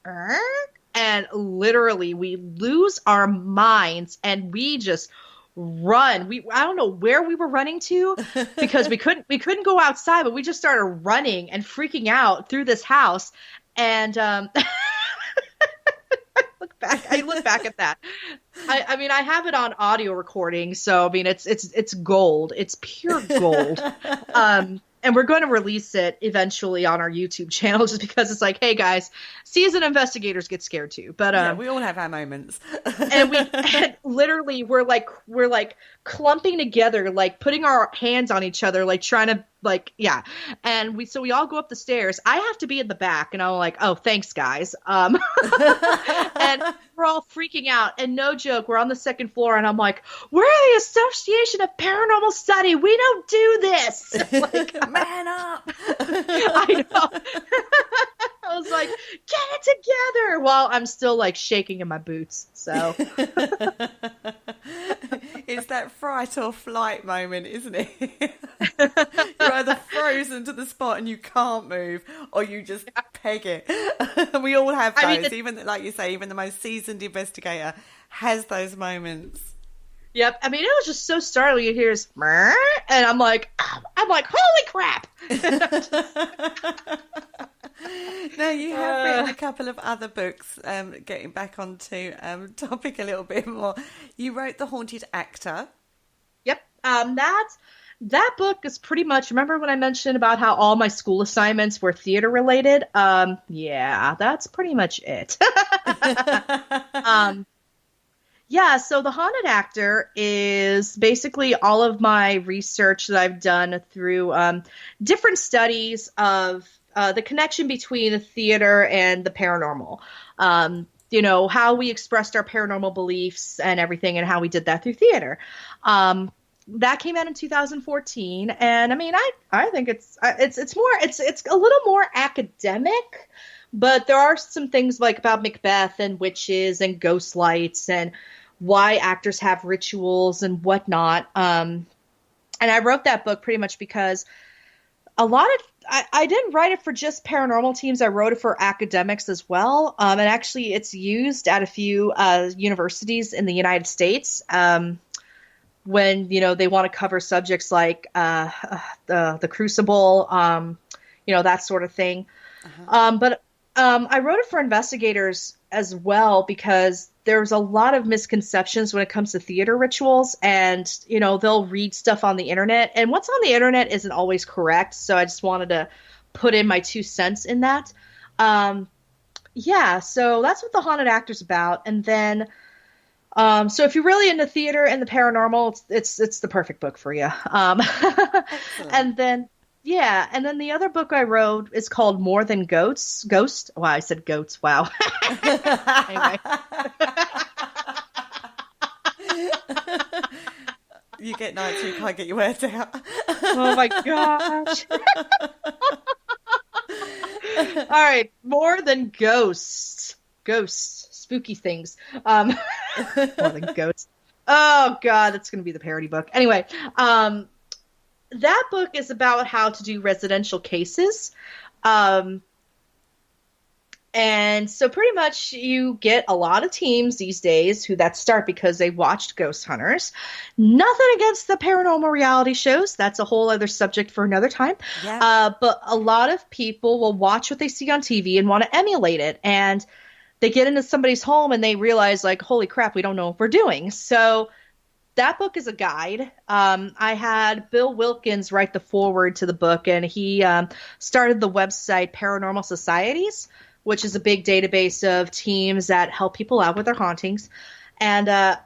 and literally we lose our minds and we just run. I don't know where we were running to because we couldn't go outside, but we just started running and freaking out through this house. And I look back at that. I mean, I have it on audio recording, so I mean, it's gold. It's pure gold. And we're going to release it eventually on our YouTube channel, just because it's like, hey guys, seasoned investigators get scared too. But yeah, we all have our moments. and literally we're like clumping together, like putting our hands on each other, like trying to yeah. And we all go up the stairs. I have to be in the back, and I'm like, oh, thanks guys. And we're all freaking out, and no joke, we're on the second floor, and I'm like, we're the Association of Paranormal Study. We don't do this. Like, man up. I know. I was like, get it together, while I'm still like shaking in my boots. So it's that fright or flight moment, isn't it? You're either frozen to the spot and you can't move, or you just peg it. We all have those. I mean, even like you say, even the most seasoned investigator has those moments. Yep. I mean, it was just so startling. You hear this, and I'm like, holy crap. Now, you have written a couple of other books, getting back onto topic a little bit more. You wrote The Haunted Actor. Yep. That book is pretty much, remember when I mentioned about how all my school assignments were theater related? Yeah, that's pretty much it. Yeah, so The Haunted Actor is basically all of my research that I've done through different studies of the connection between the theater and the paranormal. How we expressed our paranormal beliefs and everything, and how we did that through theater. That came out in 2014, and I mean, I think it's a little more academic, but there are some things like about Macbeth and witches and ghost lights and why actors have rituals and whatnot. And I wrote that book pretty much because I didn't write it for just paranormal teams. I wrote it for academics as well. And actually it's used at a few universities in the United States when, they want to cover subjects like the Crucible, that sort of thing. Uh-huh. But I wrote it for investigators as well because there's a lot of misconceptions when it comes to theater rituals, and, they'll read stuff on the internet, and what's on the internet isn't always correct. So I just wanted to put in my 2 cents in that. Yeah, so that's what The Haunted Actor's about. And then, so if you're really into theater and the paranormal, it's the perfect book for you. And then, yeah, and then the other book I wrote is called More Than Ghosts. Ghost? Wow, I said goats. Wow. Anyway. You get nights where you can't get your words out. Oh my gosh. All right, More Than Ghosts. Ghosts. Spooky things. More Than Ghosts. Oh god, that's going to be the parody book. Anyway, that book is about how to do residential cases. And so pretty much you get a lot of teams these days that start because they watched Ghost Hunters. Nothing against the paranormal reality shows. That's a whole other subject for another time. Yeah. But a lot of people will watch what they see on TV and want to emulate it. And they get into somebody's home and they realize, like, holy crap, we don't know what we're doing. So that book is a guide. I had Bill Wilkins write the foreword to the book, and he started the website Paranormal Societies, which is a big database of teams that help people out with their hauntings. And I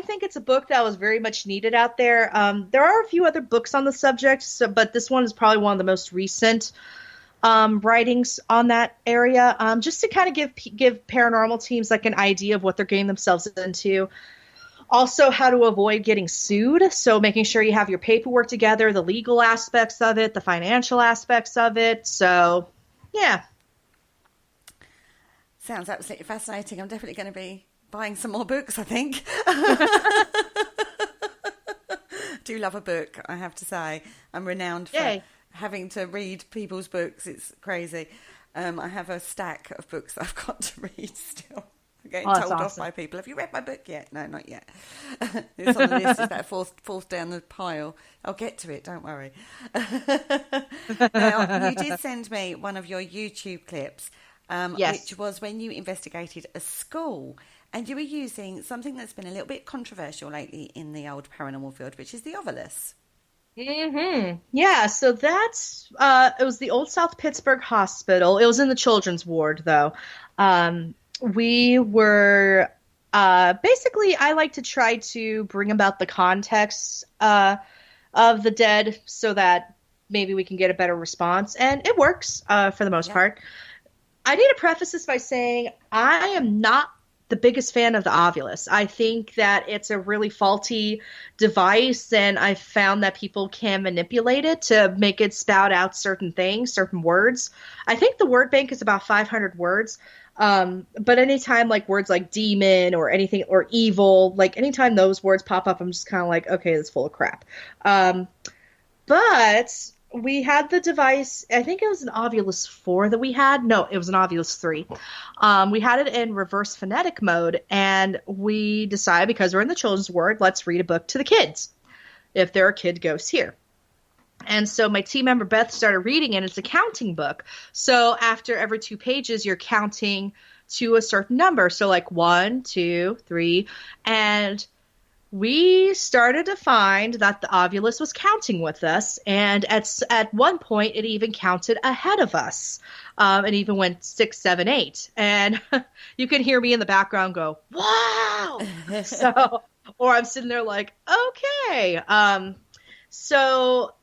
think it's a book that was very much needed out there. There are a few other books on the subject, but this one is probably one of the most recent writings on that area, just to kind of give paranormal teams like an idea of what they're getting themselves into. Also, how to avoid getting sued. So making sure you have your paperwork together, the legal aspects of it, the financial aspects of it. So, yeah. Sounds absolutely fascinating. I'm definitely going to be buying some more books, I think. Do love a book, I have to say. I'm renowned for having to read people's books. It's crazy. I have a stack of books that I've got to read still. I'm getting told off by people. Have you read my book yet? No, not yet. It's on the list. It's that fourth down the pile. I'll get to it. Don't worry. Now, you did send me one of your YouTube clips, which was when you investigated a school. And you were using something that's been a little bit controversial lately in the old paranormal field, which is the Ovilus. Mm-hmm. Yeah, so that's, it was the Old South Pittsburgh Hospital. It was in the children's ward, though. We were, basically, I like to try to bring about the context of the dead so that maybe we can get a better response. And it works, for the most part. I need to preface this by saying I am not the biggest fan of the Ovilus. I think that it's a really faulty device, and I've found that people can manipulate it to make it spout out certain things, certain words. I think the word bank is about 500 words. But anytime like words like demon or anything, or evil, like anytime those words pop up, I'm just kind of like, okay, that's full of crap. But we had the device, I think it was an Ovilus 4 that we had. No, it was an Ovilus 3. We had it in reverse phonetic mode, and we decided, because we're in the children's ward, let's read a book to the kids if there are kid ghosts here. And so my team member Beth started reading it. It's a counting book. So after every 2 pages, you're counting to a certain number. So like 1, 2, 3, and we started to find that the Ovilus was counting with us, and at one point it even counted ahead of us. It even went 6, 7, 8, and you can hear me in the background go, "Wow!" So, or I'm sitting there like, "Okay." So,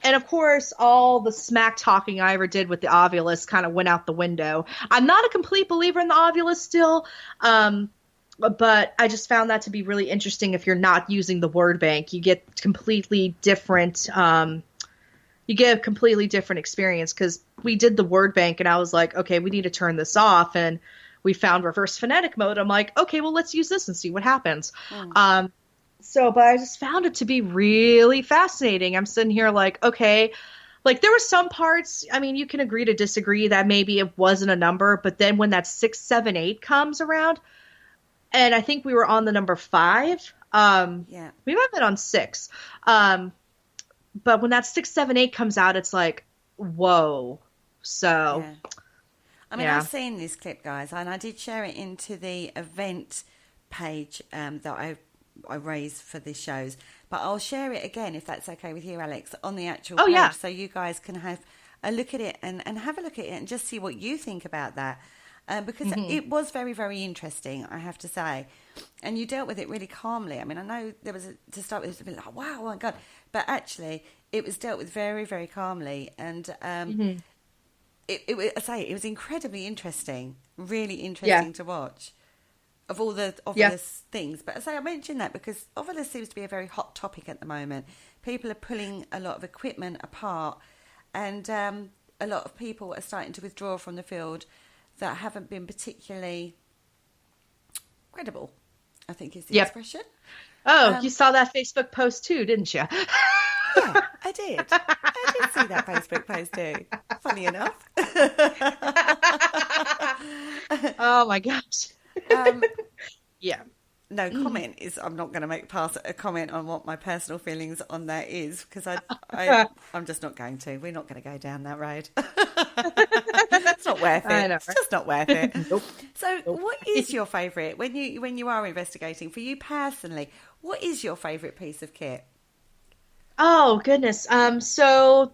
and of course, all the smack talking I ever did with the Ovilus kind of went out the window. I'm not a complete believer in the Ovilus still. But I just found that to be really interesting. If you're not using the word bank, you get completely different. You get a completely different experience, because we did the word bank and I was like, okay, we need to turn this off. And we found reverse phonetic mode. I'm like, okay, well, let's use this and see what happens. But I just found it to be really fascinating. I'm sitting here like, okay, like there were some parts, I mean, you can agree to disagree that maybe it wasn't a number, but then when that 6, 7, 8 comes around, and I think we were on the number 5. We might have been on 6. But when that 6, 7, 8 comes out, it's like, whoa. So, I mean, I've seen this clip, guys, and I did share it into the event page that I raised for the shows. But I'll share it again, if that's okay with you, Alex, on the actual page, so you guys can have a look at it and have a look at it and just see what you think about that. Because it was very, very interesting, I have to say. And you dealt with it really calmly. I mean, I know there was, to start with, it was a bit like, wow, oh my God. But actually, it was dealt with very, very calmly. And it was incredibly interesting, really interesting to watch, of all the Ovilus things. But I mentioned that because Ovilus seems to be a very hot topic at the moment. People are pulling a lot of equipment apart, and a lot of people are starting to withdraw from the field that haven't been particularly credible, I think is the expression. Oh, you saw that Facebook post too, didn't you? Yeah, I did. I did see that Facebook post too. Funny enough. Oh my gosh. No comment is. I'm not going to pass a comment on what my personal feelings on that is, because I'm just not going to. We're not going to go down that road. It's not worth it. I know, right? It's just not worth it. Nope. So, what is your favourite when you are investigating for you personally? What is your favourite piece of kit? Oh goodness. So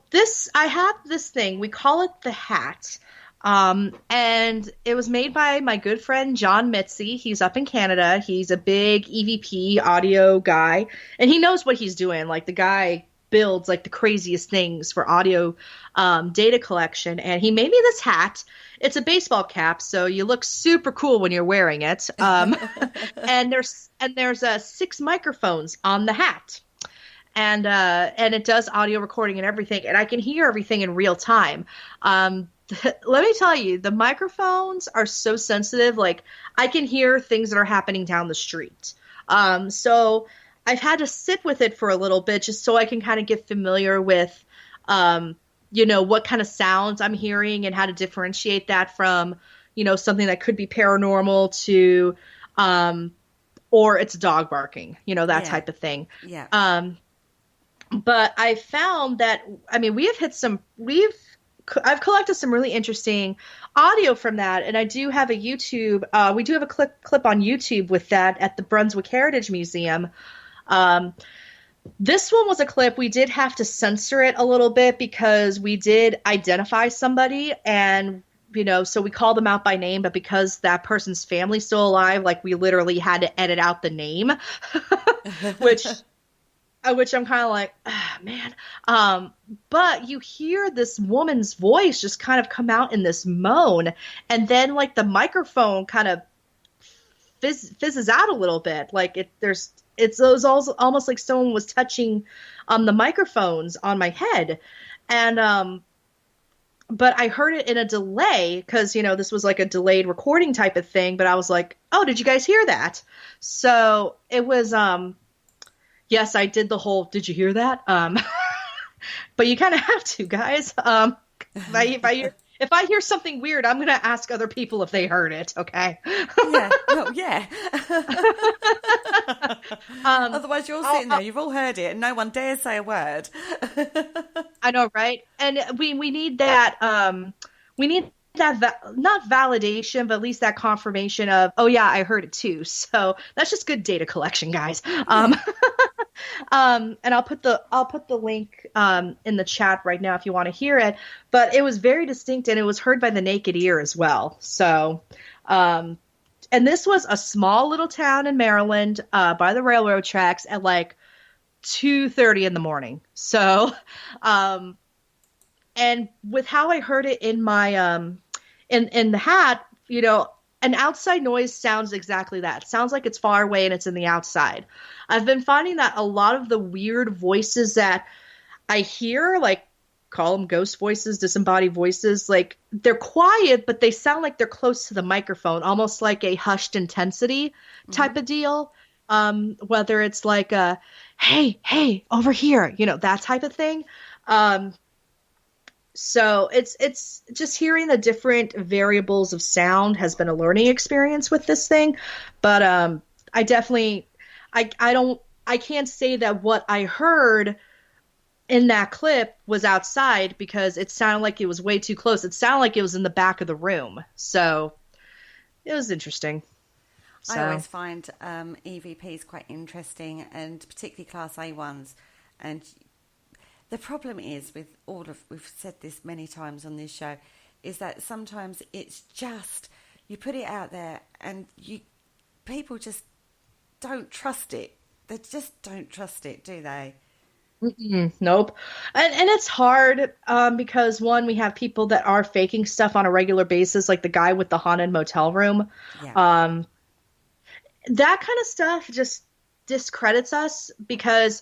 I have this thing. We call it the hat. And it was made by my good friend John Mitzi. He's up in Canada. He's a big EVP audio guy, and he knows what he's doing. Like, the guy builds like the craziest things for audio data collection. And he made me this hat. It's a baseball cap, so you look super cool when you're wearing it. And there's 6 microphones on the hat. And it does audio recording and everything, and I can hear everything in real time. Let me tell you, the microphones are so sensitive. Like, I can hear things that are happening down the street. So I've had to sit with it for a little bit just so I can kind of get familiar with, what kind of sounds I'm hearing and how to differentiate that from, something that could be paranormal to, or it's a dog barking, that type of thing. Yeah. But I found that, I've collected some really interesting audio from that, and I do have a YouTube. We do have a clip on YouTube with that at the Brunswick Heritage Museum. This one was a clip. We did have to censor it a little bit because we did identify somebody, and so we called them out by name. But because that person's family's still alive, like, we literally had to edit out the name, which I'm kind of like, man. But you hear this woman's voice just kind of come out in this moan, and then like the microphone kind of fizzes out a little bit. Like it's almost like someone was touching the microphones on my head, and but I heard it in a delay because this was like a delayed recording type of thing. But I was like, oh, did you guys hear that? So it was yes, I did the whole, did you hear that? But you kind of have to, guys. If I hear something weird, I'm going to ask other people if they heard it, okay? Yeah. Oh, yeah. Otherwise, you're all sitting there, you've all heard it, and no one dares say a word. I know, right? And we need that, not validation, but at least that confirmation of, oh yeah, I heard it too. So that's just good data collection, guys. And I'll put the link in the chat right now if you want to hear it. But it was very distinct, and it was heard by the naked ear as well. So, and this was a small little town in Maryland by the railroad tracks at like 2:30 in the morning. So, and with how I heard it in my in the hat, an outside noise sounds exactly that. It sounds like it's far away and it's in the outside. I've been finding that a lot of the weird voices that I hear, like, call them ghost voices, disembodied voices, like, they're quiet, but they sound like they're close to the microphone, almost like a hushed intensity type of deal. Whether it's like a, hey, over here, that type of thing. So it's just hearing the different variables of sound has been a learning experience with this thing. But I definitely, I can't say that what I heard in that clip was outside because it sounded like it was way too close. It sounded like it was in the back of the room. So it was interesting. So. I always find EVPs quite interesting, and particularly Class A ones. And the problem is with we've said this many times on this show, is that sometimes it's just, you put it out there and people just don't trust it. They just don't trust it, do they? Nope. And it's hard because, one, we have people that are faking stuff on a regular basis, like the guy with the haunted motel room. Yeah. That kind of stuff just discredits us because...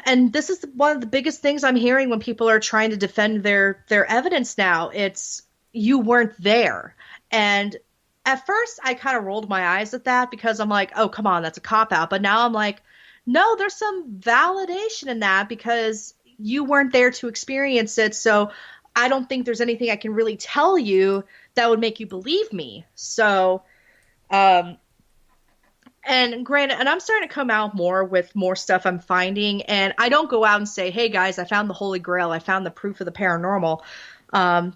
And this is one of the biggest things I'm hearing when people are trying to defend their evidence now. It's, you weren't there. And at first I kind of rolled my eyes at that because I'm like, oh, come on, that's a cop-out. But now I'm like, no, there's some validation in that because you weren't there to experience it. So I don't think there's anything I can really tell you that would make you believe me. So, and granted, and I'm starting to come out more with more stuff I'm finding, and I don't go out and say, hey guys, I found the Holy Grail, I found the proof of the paranormal. I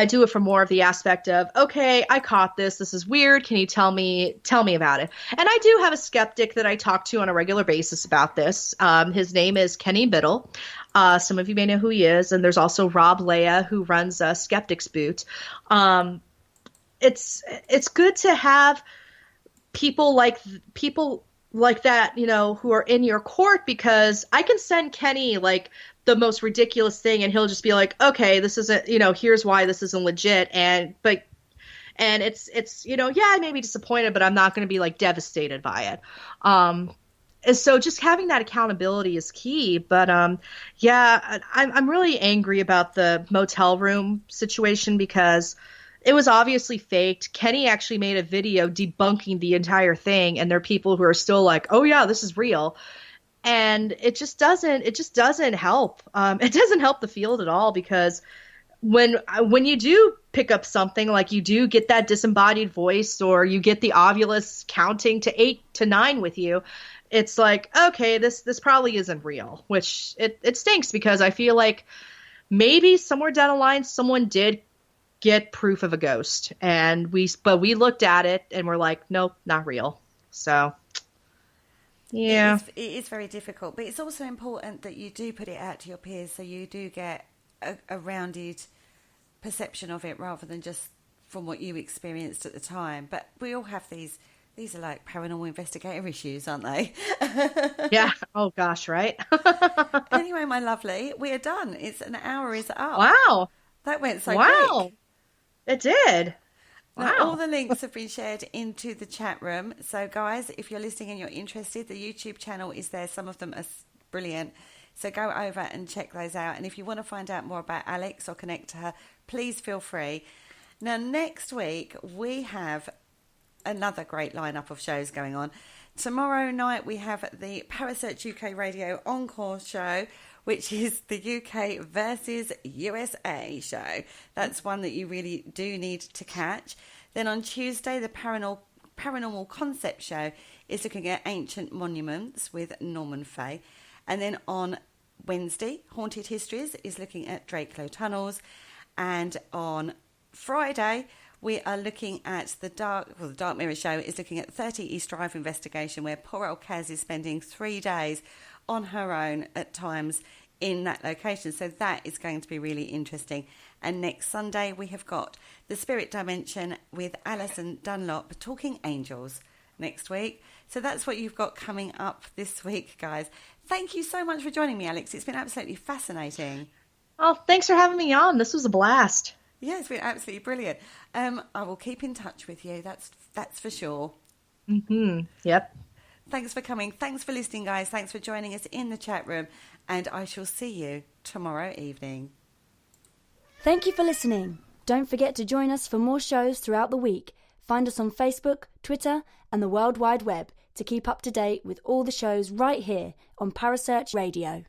do it from more of the aspect of, okay, I caught this is weird, can you tell me about it? And I do have a skeptic that I talk to on a regular basis about this. His name is Kenny Biddle. Some of you may know who he is, and there's also Rob Leah, who runs Skeptics Boot. It's good to have people like that, who are in your court, because I can send Kenny like the most ridiculous thing and he'll just be like, okay, this isn't, here's why this isn't legit. And it's, yeah, I may be disappointed, but I'm not going to be like devastated by it. And so just having that accountability is key. But yeah, I'm really angry about the motel room situation because it was obviously faked. Kenny actually made a video debunking the entire thing, and there are people who are still like, "Oh yeah, this is real," and it just doesn't help. It doesn't help the field at all, because when you do pick up something, like you do get that disembodied voice, or you get the Ovilus counting to 8 to 9 with you, it's like, okay, this probably isn't real, which it stinks, because I feel like maybe somewhere down the line someone did get proof of a ghost, and we looked at it and we're like, nope, not real. So yeah, it is very difficult, but it's also important that you do put it out to your peers, so you do get a rounded perception of it, rather than just from what you experienced at the time. But we all have these are like paranormal investigator issues, aren't they? Yeah. Oh gosh, right. Anyway, my lovely, we are done. It's an hour is up. Wow, that went so wow quick. It did. Now, Wow. all the links have been shared into the chat room. So, guys, if you're listening and you're interested, the YouTube channel is there. Some of them are brilliant. So go over and check those out. And if you want to find out more about Alex or connect to her, please feel free. Now, next week, we have another great lineup of shows going on. Tomorrow night, we have the Parasearch UK Radio Encore show, which is the UK versus USA show. That's one that you really do need to catch. Then on Tuesday, the Paranormal Concept show is looking at ancient monuments with Norman Fay. And then on Wednesday, Haunted Histories is looking at Drakelow Tunnels. And on Friday, we are looking at the Dark Mirror show is looking at 30 East Drive investigation, where poor old Kaz is spending 3 days on her own at times in that location. So that is going to be really interesting. And next Sunday, we have got the Spirit Dimension with Alison Dunlop talking angels next week. So that's what you've got coming up this week, guys. Thank you so much for joining me, Alex. It's been absolutely fascinating. Oh, thanks for having me on. This was a blast. Yeah, it's been absolutely brilliant. I will keep in touch with you. That's for sure. Mm-hmm. Yep. Thanks for coming. Thanks for listening, guys. Thanks for joining us in the chat room. And I shall see you tomorrow evening. Thank you for listening. Don't forget to join us for more shows throughout the week. Find us on Facebook, Twitter, and the World Wide Web to keep up to date with all the shows right here on Parasearch Radio.